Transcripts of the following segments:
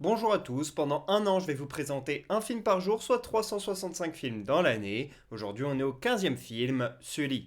Bonjour à tous, pendant un an je vais vous présenter un film par jour, soit 365 films dans l'année. Aujourd'hui on est au 15e film, Sully.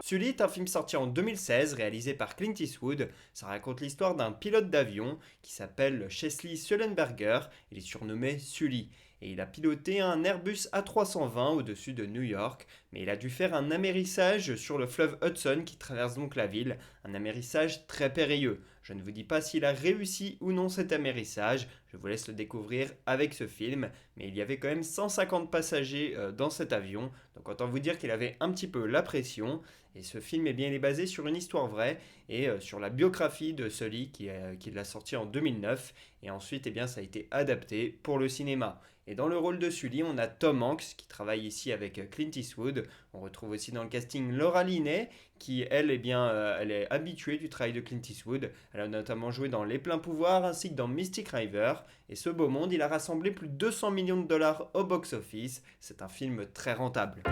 Sully est un film sorti en 2016, réalisé par Clint Eastwood. Ça raconte l'histoire d'un pilote d'avion qui s'appelle Chesley Sullenberger. Il est surnommé Sully. Et il a piloté un Airbus A320 au-dessus de New York, mais il a dû faire un amérissage sur le fleuve Hudson qui traverse donc la ville, un amérissage très périlleux. Je ne vous dis pas s'il a réussi ou non cet amérissage, je vous laisse le découvrir avec ce film, mais il y avait quand même 150 passagers dans cet avion, donc autant vous dire qu'il avait un petit peu la pression. Et ce film il est basé sur une histoire vraie et sur la biographie de Sully qui l'a sorti en 2009. Et ensuite, ça a été adapté pour le cinéma. Et dans le rôle de Sully, on a Tom Hanks qui travaille ici avec Clint Eastwood. On retrouve aussi dans le casting Laura Linney qui, elle, elle est habituée du travail de Clint Eastwood. Elle a notamment joué dans Les Pleins Pouvoirs ainsi que dans Mystic River. Et ce beau monde, il a rassemblé plus de 200 millions de dollars au box-office. C'est un film très rentable.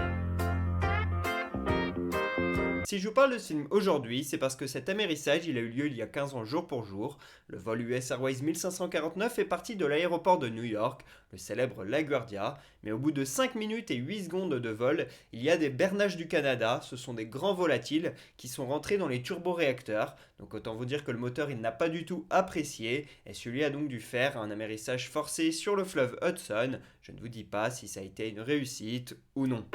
Si je vous parle de ce film aujourd'hui, c'est parce que cet amérissage il a eu lieu il y a 15 ans jour pour jour. Le vol US Airways 1549 est parti de l'aéroport de New York, le célèbre LaGuardia, mais au bout de 5 minutes et 8 secondes de vol, il y a des bernaches du Canada, ce sont des grands volatiles qui sont rentrés dans les turboréacteurs. Donc autant vous dire que le moteur il n'a pas du tout apprécié et celui a donc dû faire un amérissage forcé sur le fleuve Hudson. Je ne vous dis pas si ça a été une réussite ou non.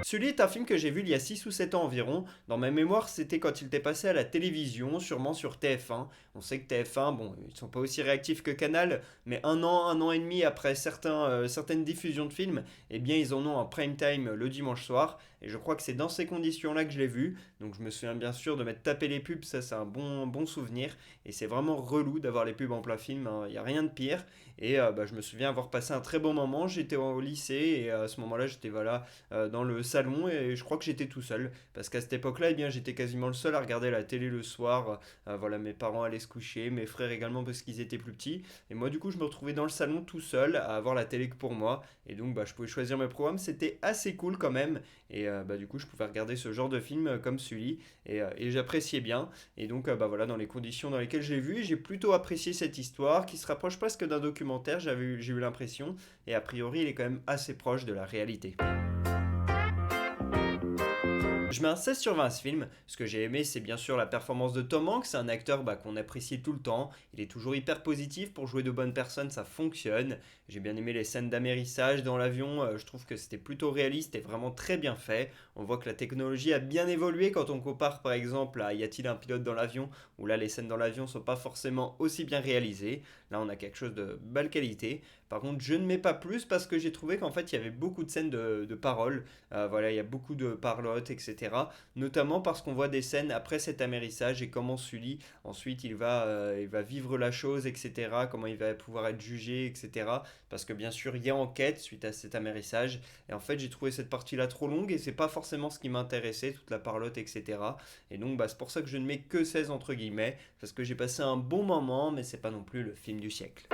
Sully est un film que j'ai vu il y a 6 ou 7 ans environ. Dans ma mémoire, c'était quand il était passé à la télévision, sûrement sur TF1. On sait que TF1, bon, ils sont pas aussi réactifs que Canal, mais un an et demi après certaines diffusions de films, eh bien ils en ont en prime time le dimanche soir. Et je crois que c'est dans ces conditions-là que je l'ai vu. Donc je me souviens bien sûr de m'être tapé les pubs, ça c'est un bon souvenir. Et c'est vraiment relou d'avoir les pubs en plein film, hein. Il n'y a rien de pire. Et je me souviens avoir passé un très bon moment. J'étais au lycée et à ce moment-là, j'étais voilà, dans le salon et je crois que j'étais tout seul parce qu'à cette époque-là j'étais quasiment le seul à regarder la télé le soir. Voilà, mes parents allaient se coucher, mes frères également parce qu'ils étaient plus petits et moi du coup je me retrouvais dans le salon tout seul à avoir la télé que pour moi et donc je pouvais choisir mes programmes, c'était assez cool quand même et du coup je pouvais regarder ce genre de film comme celui et j'appréciais bien et donc voilà, dans les conditions dans lesquelles j'ai vu, j'ai plutôt apprécié cette histoire qui se rapproche presque d'un documentaire, j'ai eu l'impression, et a priori il est quand même assez proche de la réalité. Je mets un 16 sur 20 à ce film. Ce que j'ai aimé, c'est bien sûr la performance de Tom Hanks. C'est un acteur qu'on apprécie tout le temps. Il est toujours hyper positif. Pour jouer de bonnes personnes, ça fonctionne. J'ai bien aimé les scènes d'amérissage dans l'avion. Je trouve que c'était plutôt réaliste et vraiment très bien fait. On voit que la technologie a bien évolué quand on compare par exemple à Y a-t-il un pilote dans l'avion, où là les scènes dans l'avion sont pas forcément aussi bien réalisées. Là on a quelque chose de belle qualité. Par contre, je ne mets pas plus parce que j'ai trouvé qu'en fait il y avait beaucoup de scènes de paroles. Voilà, il y a beaucoup de parlotte, etc. Notamment parce qu'on voit des scènes après cet amérissage et comment Sully, ensuite, il va vivre la chose, etc. Comment il va pouvoir être jugé, etc. Parce que bien sûr, il y a enquête suite à cet amérissage. Et en fait, j'ai trouvé cette partie-là trop longue et c'est pas forcément ce qui m'intéressait, toute la parlotte, etc. Et donc, c'est pour ça que je ne mets que 16 entre guillemets, parce que j'ai passé un bon moment, mais c'est pas non plus le film du siècle.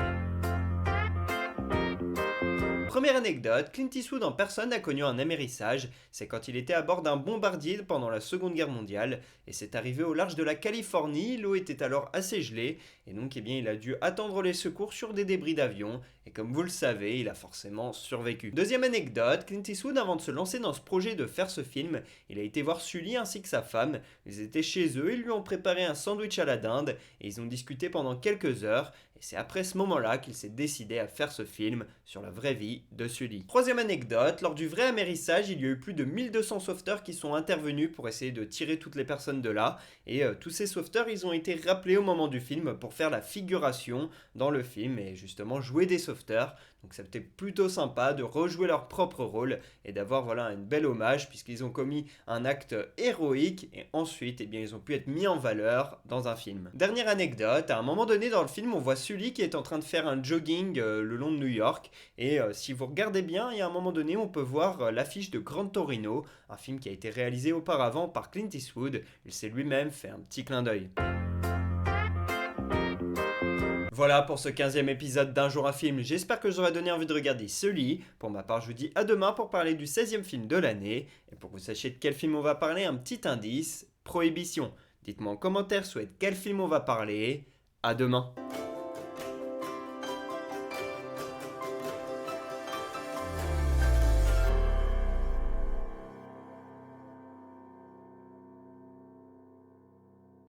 Première anecdote, Clint Eastwood en personne a connu un amérissage, c'est quand il était à bord d'un bombardier pendant la Seconde Guerre mondiale, et c'est arrivé au large de la Californie, l'eau était alors assez gelée, et donc il a dû attendre les secours sur des débris d'avion, et comme vous le savez, il a forcément survécu. Deuxième anecdote, Clint Eastwood avant de se lancer dans ce projet de faire ce film, il a été voir Sully ainsi que sa femme, ils étaient chez eux, ils lui ont préparé un sandwich à la dinde, et ils ont discuté pendant quelques heures, et c'est après ce moment-là qu'il s'est décidé à faire ce film sur la vraie vie de Sully. Troisième anecdote, lors du vrai amérissage, il y a eu plus de 1200 sauveteurs qui sont intervenus pour essayer de tirer toutes les personnes de là. Et tous ces sauveteurs, ils ont été rappelés au moment du film pour faire la figuration dans le film et justement jouer des sauveteurs. Donc ça c'était plutôt sympa de rejouer leur propre rôle et d'avoir voilà un bel hommage puisqu'ils ont commis un acte héroïque et ensuite ils ont pu être mis en valeur dans un film. Dernière anecdote, à un moment donné dans le film on voit Sully qui est en train de faire un jogging le long de New York et si vous regardez bien, il y a un moment donné on peut voir l'affiche de Gran Torino, un film qui a été réalisé auparavant par Clint Eastwood. Il s'est lui-même fait un petit clin d'œil. Voilà pour ce 15e épisode d'Un jour un film, j'espère que j'aurai donné envie de regarder Sully. Pour ma part, je vous dis à demain pour parler du 16e film de l'année. Et pour que vous sachiez de quel film on va parler, un petit indice, Prohibition. Dites-moi en commentaire soit de quel film on va parler. À demain.